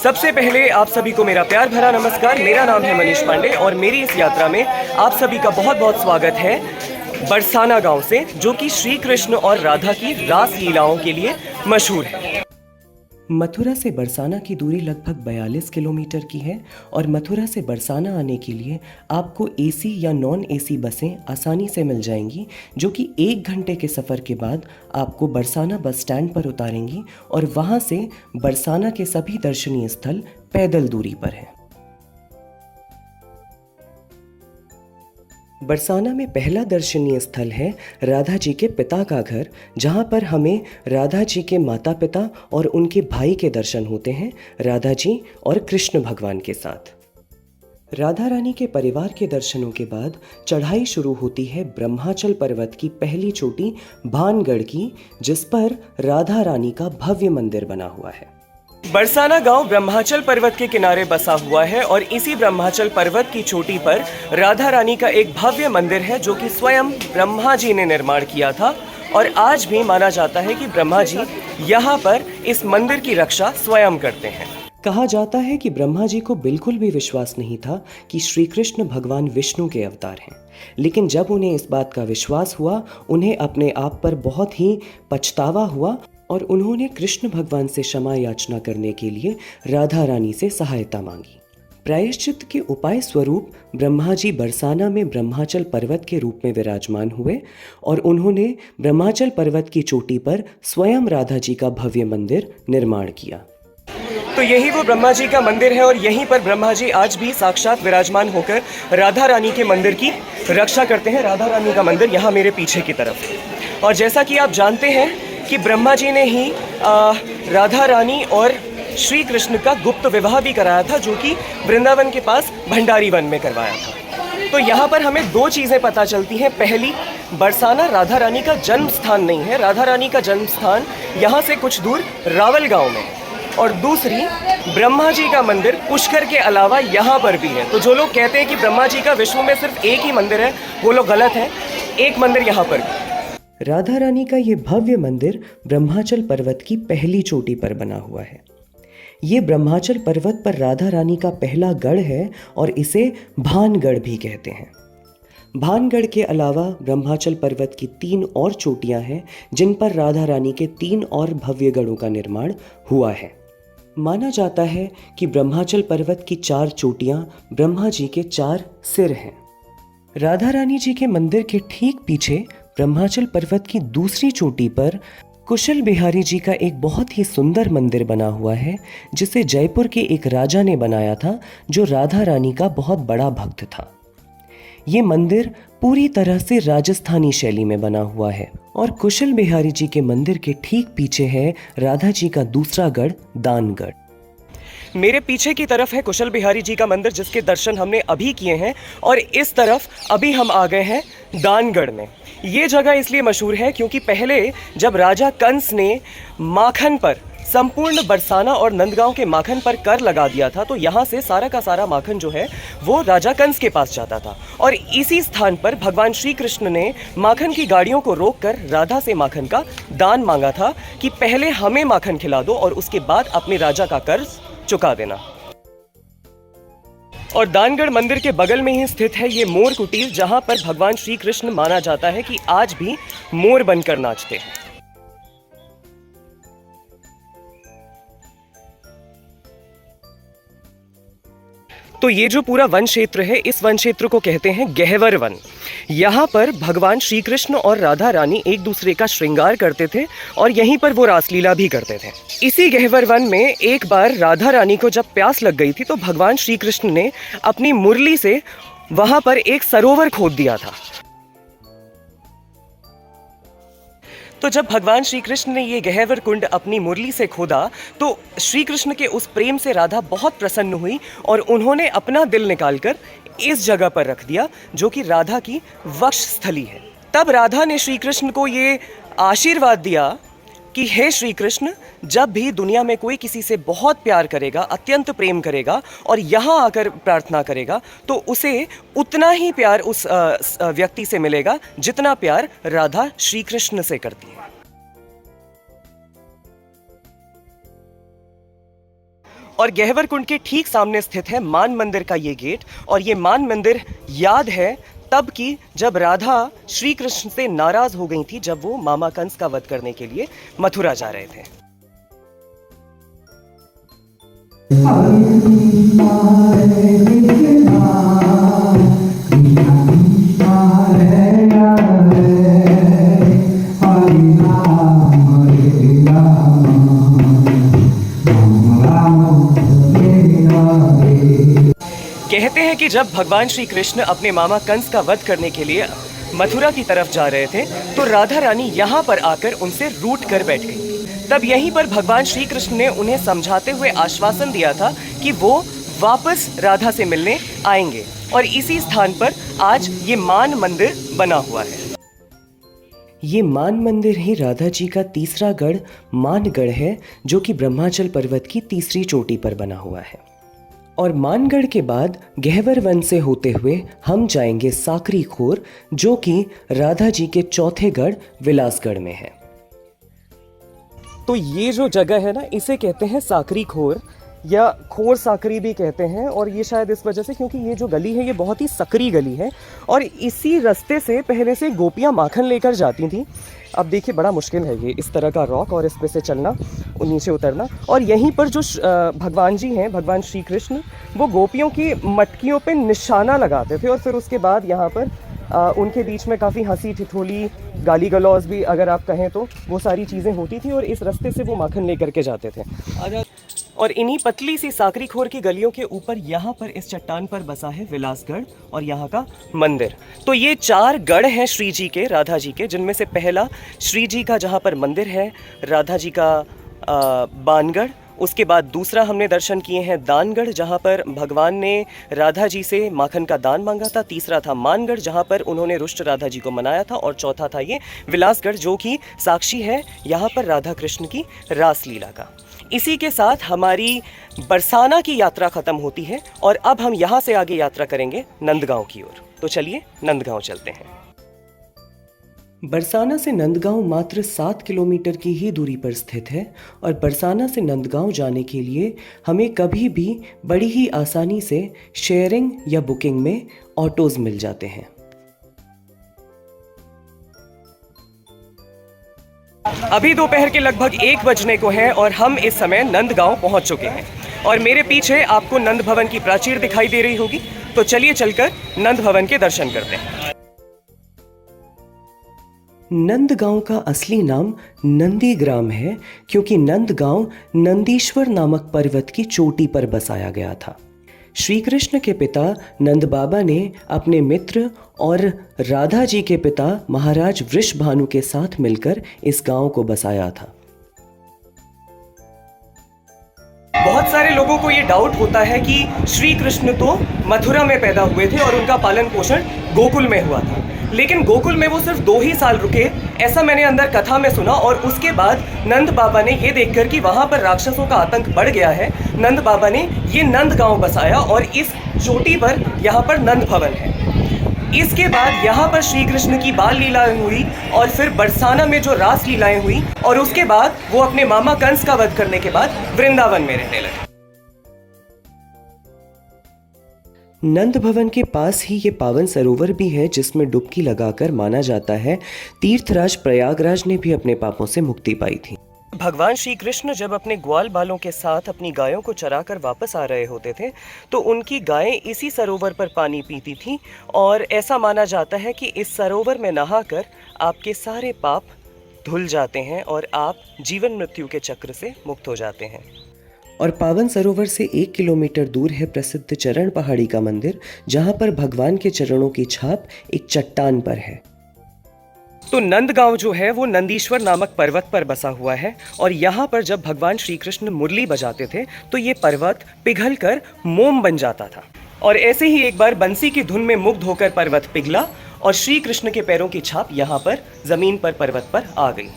सबसे पहले आप सभी को मेरा प्यार भरा नमस्कार। मेरा नाम है मनीष पांडे और मेरी इस यात्रा में आप सभी का बहुत बहुत स्वागत है बरसाना गांव से, जो कि श्री कृष्ण और राधा की रास लीलाओं के लिए मशहूर है। मथुरा से बरसाना की दूरी लगभग 42 किलोमीटर की है और मथुरा से बरसाना आने के लिए आपको एसी या नॉन एसी बसें आसानी से मिल जाएंगी, जो कि 1 घंटे के सफ़र के बाद आपको बरसाना बस स्टैंड पर उतारेंगी और वहां से बरसाना के सभी दर्शनीय स्थल पैदल दूरी पर हैं। बरसाना में पहला दर्शनीय स्थल है राधा जी के पिता का घर, जहाँ पर हमें राधा जी के माता पिता और उनके भाई के दर्शन होते हैं, राधा जी और कृष्ण भगवान के साथ। राधा रानी के परिवार के दर्शनों के बाद चढ़ाई शुरू होती है ब्रह्माचल पर्वत की पहली चोटी भानगढ़ की, जिस पर राधा रानी का भव्य मंदिर बना हुआ है। बरसाना गांव ब्रह्माचल पर्वत के किनारे बसा हुआ है और इसी ब्रह्माचल पर्वत की चोटी पर राधा रानी का एक भव्य मंदिर है, जो कि स्वयं ब्रह्मा जी ने निर्माण किया था और आज भी माना जाता है कि ब्रह्मा जी यहाँ पर इस मंदिर की रक्षा स्वयं करते हैं। कहा जाता है कि ब्रह्मा जी को बिल्कुल भी विश्वास नहीं था कि श्री कृष्ण भगवान विष्णु के अवतार हैं, लेकिन जब उन्हें इस बात का विश्वास हुआ, उन्हें अपने आप पर बहुत ही पछतावा हुआ और उन्होंने कृष्ण भगवान से क्षमा याचना करने के लिए राधा रानी से सहायता मांगी। प्रायश्चित के उपाय स्वरूप ब्रह्मा जी बरसाना में ब्रह्माचल पर्वत के रूप में विराजमान हुए और उन्होंने ब्रह्माचल पर्वत की चोटी पर स्वयं राधा जी का भव्य मंदिर निर्माण किया। तो यही वो ब्रह्मा जी का मंदिर है और यहीं पर ब्रह्मा जी आज भी साक्षात विराजमान होकर राधा रानी के मंदिर की रक्षा करते हैं। राधा रानी का मंदिर यहाँ मेरे पीछे की तरफ है और जैसा कि आप जानते हैं कि ब्रह्मा जी ने ही राधा रानी और श्री कृष्ण का गुप्त विवाह भी कराया था, जो कि वृंदावन के पास भंडारी वन में करवाया था। तो यहाँ पर हमें 2 चीज़ें पता चलती हैं। पहली, बरसाना राधा रानी का जन्म स्थान नहीं है, राधा रानी का जन्म स्थान यहाँ से कुछ दूर रावल गांव में। और दूसरी, ब्रह्मा जी का मंदिर पुष्कर के अलावा यहाँ पर भी है। तो जो लोग कहते हैं कि ब्रह्मा जी का विश्व में सिर्फ एक ही मंदिर है, वो लोग गलत हैं। एक मंदिर यहाँ पर भी। राधा रानी का ये भव्य मंदिर ब्रह्माचल पर्वत की पहली चोटी पर बना हुआ है। ये ब्रह्माचल पर्वत पर राधा रानी का पहला गढ़ है और इसे भानगढ़ भी कहते हैं। भानगढ़ के अलावा ब्रह्माचल पर्वत की 3 और चोटियां हैं, जिन पर राधा रानी के 3 और भव्य गढ़ों का निर्माण हुआ है। माना जाता है कि ब्रह्माचल पर्वत की 4 चोटियां ब्रह्मा जी के 4 सिर हैं। राधा रानी जी के मंदिर के ठीक पीछे ब्रह्माचल पर्वत की दूसरी चोटी पर कुशल बिहारी जी का एक बहुत ही सुंदर मंदिर बना हुआ है, जिसे जयपुर के एक राजा ने बनाया था, जो राधा रानी का बहुत बड़ा भक्त था। ये मंदिर पूरी तरह से राजस्थानी शैली में बना हुआ है और कुशल बिहारी जी के मंदिर के ठीक पीछे है राधा जी का दूसरा गढ़ दानगढ़। मेरे पीछे की तरफ है कुशल बिहारी जी का मंदिर, जिसके दर्शन हमने अभी किए हैं, और इस तरफ अभी हम आ गए हैं दानगढ़ में। ये जगह इसलिए मशहूर है क्योंकि पहले जब राजा कंस ने माखन पर, संपूर्ण बरसाना और नंदगांव के माखन पर कर लगा दिया था, तो यहाँ से सारा का सारा माखन जो है वो राजा कंस के पास जाता था और इसी स्थान पर भगवान श्री कृष्ण ने माखन की गाड़ियों को रोककर राधा से माखन का दान मांगा था कि पहले हमें माखन खिला दो और उसके बाद अपने राजा का कर्ज चुका देना। और दानगढ़ मंदिर के बगल में ही स्थित है ये मोर कुटीर, जहां पर भगवान श्री कृष्ण माना जाता है कि आज भी मोर बनकर नाचते हैं। तो ये जो पूरा वन क्षेत्र है, इस वन क्षेत्र को कहते हैं गहवर वन। यहाँ पर भगवान श्री कृष्ण और राधा रानी एक दूसरे का श्रृंगार करते थे और यहीं पर वो रासलीला भी करते थे। इसी गहवर वन में एक बार राधा रानी को जब प्यास लग गई थी, तो भगवान श्री कृष्ण ने अपनी मुरली से वहाँ पर एक सरोवर खोद दिया था। तो जब भगवान श्री कृष्ण ने ये गहवर कुंड अपनी मुरली से खोदा, तो श्री कृष्ण के उस प्रेम से राधा बहुत प्रसन्न हुई और उन्होंने अपना दिल निकालकर इस जगह पर रख दिया, जो कि राधा की वक्षस्थली है। तब राधा ने श्री कृष्ण को ये आशीर्वाद दिया कि हे श्री कृष्ण, जब भी दुनिया में कोई किसी से बहुत प्यार करेगा, अत्यंत प्रेम करेगा और यहाँ आकर प्रार्थना करेगा, तो उसे उतना ही प्यार उस व्यक्ति से मिलेगा जितना प्यार राधा श्री कृष्ण से करती है। और गह्वर कुंड के ठीक सामने स्थित है मान मंदिर का ये गेट। और ये मान मंदिर याद है तब की जब राधा श्री कृष्ण से नाराज हो गई थी, जब वो मामा कंस का वध करने के लिए मथुरा जा रहे थे। कहते हैं कि जब भगवान श्री कृष्ण अपने मामा कंस का वध करने के लिए मथुरा की तरफ जा रहे थे तो राधा रानी यहाँ पर आकर उनसे रूठ कर बैठ गई। तब यहीं पर भगवान श्री कृष्ण ने उन्हें समझाते हुए आश्वासन दिया था कि वो वापस राधा से मिलने आएंगे। और इसी स्थान पर आज ये मान मंदिर बना हुआ है। ये मान मंदिर ही राधा जी का तीसरा गढ़ मानगढ़ है, जो कि ब्रह्माचल पर्वत की तीसरी चोटी पर बना हुआ है। और मानगढ़ के बाद गह्वर वन से होते हुए हम जाएंगे साकरी खोर, जो कि राधा जी के चौथे गढ़ विलासगढ़ में है। तो ये जो जगह है ना, इसे कहते हैं साकरी खोर या खोर साकरी भी कहते हैं। और ये शायद इस वजह से क्योंकि ये जो गली है ये बहुत ही सकरी गली है और इसी रास्ते से पहले से गोपियाँ माखन लेकर जाती थी। अब देखिए बड़ा मुश्किल है ये इस तरह का रॉक और इस पे से चलना और नीचे उतरना। और यहीं पर जो भगवान जी हैं, भगवान श्री कृष्ण, वो गोपियों की मटकियों पे निशाना लगाते थे और फिर उसके बाद यहाँ पर उनके बीच में काफ़ी हंसी ठिठोली, गाली गलौज भी अगर आप कहें तो वो सारी चीज़ें होती थी और इस रास्ते से वो माखन लेकर के जाते थे। और इन्हीं पतली सी साकरी खोर की गलियों के ऊपर यहाँ पर इस चट्टान पर बसा है विलासगढ़ और यहाँ का मंदिर। तो ये 4 गढ़ हैं श्री जी के, राधा जी के, जिनमें से पहला श्री जी का जहाँ पर मंदिर है, राधा जी का बानगढ़। उसके बाद दूसरा हमने दर्शन किए हैं दानगढ़, जहाँ पर भगवान ने राधा जी से माखन का दान मांगा था। तीसरा था मानगढ़, जहाँ पर उन्होंने रुष्ट राधा जी को मनाया था। और चौथा था ये विलासगढ़, जो कि साक्षी है यहाँ पर राधा कृष्ण की रासलीला का। इसी के साथ हमारी बरसाना की यात्रा खत्म होती है और अब हम यहाँ से आगे यात्रा करेंगे नंदगांव की ओर। तो चलिए नंदगांव चलते हैं। बरसाना से नंदगांव मात्र 7 किलोमीटर की ही दूरी पर स्थित है और बरसाना से नंदगांव जाने के लिए हमें कभी भी बड़ी ही आसानी से शेयरिंग या बुकिंग में ऑटोज मिल जाते हैं। अभी दोपहर के लगभग 1 बजने को है और हम इस समय नंदगांव पहुंच चुके हैं। और मेरे पीछे आपको नंद भवन की प्राचीर दिखाई दे रही होगी, तो चलिए चलकर नंद भवन के दर्शन करते हैं। नंदगांव का असली नाम नंदीग्राम है, क्योंकि नंदगांव नंदीश्वर नामक पर्वत की चोटी पर बसाया गया था। श्री कृष्ण के पिता नंद बाबा ने अपने मित्र और राधा जी के पिता महाराज वृषभानु के साथ मिलकर इस गांव को बसाया था। बहुत सारे लोगों को ये डाउट होता है कि श्री कृष्ण तो मथुरा में पैदा हुए थे और उनका पालन पोषण गोकुल में हुआ था, लेकिन गोकुल में वो सिर्फ 2 ही साल रुके, ऐसा मैंने अंदर कथा में सुना। और उसके बाद नंद बाबा ने ये देखकर कि वहाँ पर राक्षसों का आतंक बढ़ गया है, नंद बाबा ने ये नंदगांव बसाया और इस चोटी पर यहाँ पर नंद भवन है। इसके बाद यहाँ पर श्री कृष्ण की बाल लीलाएं हुई और फिर बरसाना में जो रास लीलाएं हुई और उसके बाद वो अपने मामा कंस का वध करने के बाद वृंदावन में रहने लगे। नंद भवन के पास ही ये पावन सरोवर भी है, जिसमें डुबकी लगाकर माना जाता है तीर्थराज प्रयागराज ने भी अपने पापों से मुक्ति पाई थी। भगवान श्री कृष्ण जब अपने ग्वाल बालों के साथ अपनी गायों को चराकर वापस आ रहे होते थे तो उनकी गायें इसी सरोवर पर पानी पीती थीं और ऐसा माना जाता है कि इस सरोवर में नहाकर आपके सारे पाप धुल जाते हैं और आप जीवन मृत्यु के चक्र से मुक्त हो जाते हैं। और पावन सरोवर से 1 किलोमीटर दूर है प्रसिद्ध चरण पहाड़ी का मंदिर, जहां पर भगवान के चरणों की छाप एक चट्टान पर है। तो नंदगांव जो है वो नंदीश्वर नामक पर्वत पर बसा हुआ है और यहाँ पर जब भगवान श्री कृष्ण मुरली बजाते थे तो ये पर्वत पिघलकर मोम बन जाता था। और ऐसे ही एक बार बंसी की धुन में मुग्ध होकर पर्वत पिघला और श्री कृष्ण के पैरों की छाप यहाँ पर जमीन पर पर्वत पर आ गई।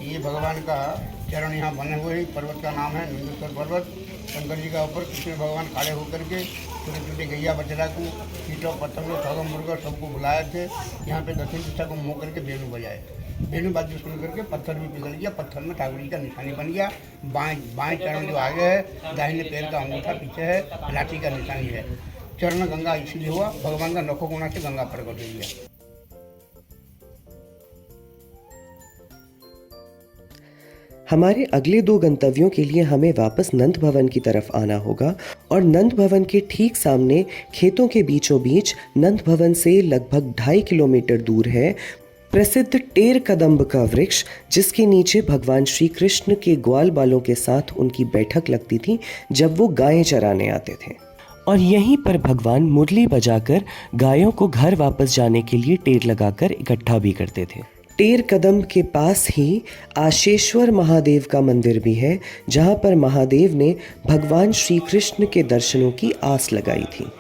ये भगवान का चरण यहाँ बने हुए हैं। पर्वत का नाम है नंदीश्वर पर्वत। शंकर जी का ऊपर कृष्ण भगवान खड़े होकर के छोटे छोटे गैया बछड़ा को, कीटों पतंगों, खगम मुर्गा सबको बुलाए थे। यहाँ पे दक्षिण दिशा को मुँह करके बेलू बजाए। इन बातें सुन करके पत्थर भी पिघल गया, पत्थर में ठाकुर जी का निशानी बन गया। बाएं चरण जो आगे है, दाहिने पैर का अंगूठा पीछे है, लाठी का निशानी है। चरण गंगा इसलिए हुआ, भगवान का नखो कोना से गंगा प्रकट हुई है। हमारे अगले 2 गंतव्यों के लिए हमें वापस नंद भवन की तरफ आना होगा और नंद भवन के ठीक सामने खेतों के बीचों बीच नंद भवन से लगभग 2.5 किलोमीटर दूर है प्रसिद्ध टेर कदम्ब का वृक्ष, जिसके नीचे भगवान श्री कृष्ण के ग्वाल बालों के साथ उनकी बैठक लगती थी जब वो गायें चराने आते थे। और यहीं पर भगवान मुरली बजाकर गायों को घर वापस जाने के लिए टेर लगाकर इकट्ठा भी करते थे। टेर कदम्ब के पास ही आशेश्वर महादेव का मंदिर भी है, जहां पर महादेव ने भगवान श्री कृष्ण के दर्शनों की आस लगाई थी।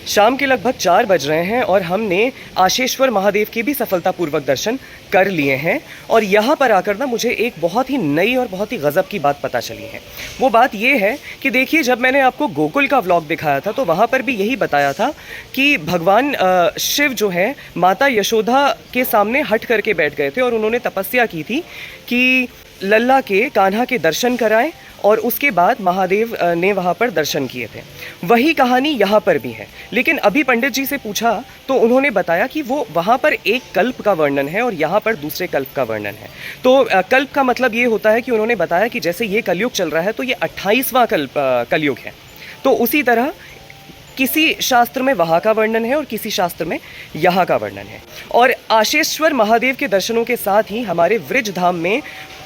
शाम के लगभग 4 बज रहे हैं और हमने आशेश्वर महादेव के भी सफलतापूर्वक दर्शन कर लिए हैं। और यहाँ पर आकर ना मुझे एक बहुत ही नई और बहुत ही गज़ब की बात पता चली है। वो बात ये है कि देखिए, जब मैंने आपको गोकुल का व्लॉग दिखाया था तो वहाँ पर भी यही बताया था कि भगवान शिव जो है माता यशोदा के सामने हट करके बैठ गए थे और उन्होंने तपस्या की थी कि लल्ला के कान्हा के दर्शन कराएं, और उसके बाद महादेव ने वहाँ पर दर्शन किए थे। वही कहानी यहाँ पर भी है, लेकिन अभी पंडित जी से पूछा तो उन्होंने बताया कि वो वहाँ पर एक कल्प का वर्णन है और यहाँ पर दूसरे कल्प का वर्णन है। तो कल्प का मतलब ये होता है कि उन्होंने बताया कि जैसे ये कलयुग चल रहा है तो ये 28वां कलयुग है। तो उसी तरह किसी शास्त्र में वहाँ का वर्णन है और किसी शास्त्र में यहाँ का वर्णन है। और आशेश्वर महादेव के दर्शनों के साथ ही हमारे वृज धाम में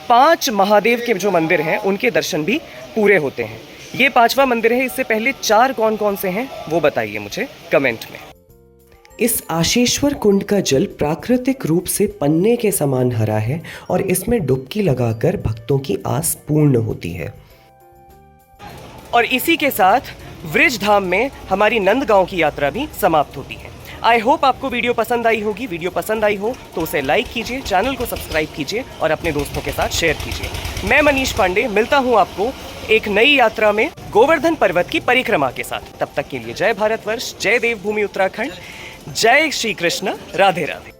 5 महादेव के जो मंदिर हैं उनके दर्शन भी पूरे होते हैं। ये 5वां मंदिर है। इससे पहले 4 कौन कौन से हैं वो बताइए मुझे कमेंट में। इस आशेश्वर कुंड का जल प्राकृतिक रूप से पन्ने के समान हरा है और इसमें डुबकी लगाकर भक्तों की आस पूर्ण होती है। और इसी के साथ वृज धाम में हमारी नंदगांव की यात्रा भी समाप्त होती है। आई होप आपको वीडियो पसंद आई होगी। वीडियो पसंद आई हो तो उसे लाइक कीजिए, चैनल को सब्सक्राइब कीजिए और अपने दोस्तों के साथ शेयर कीजिए। मैं मनीष पांडे मिलता हूँ आपको एक नई यात्रा में गोवर्धन पर्वत की परिक्रमा के साथ। तब तक के लिए जय भारतवर्ष, जय देवभूमि उत्तराखंड, जय श्री कृष्ण, राधे राधे।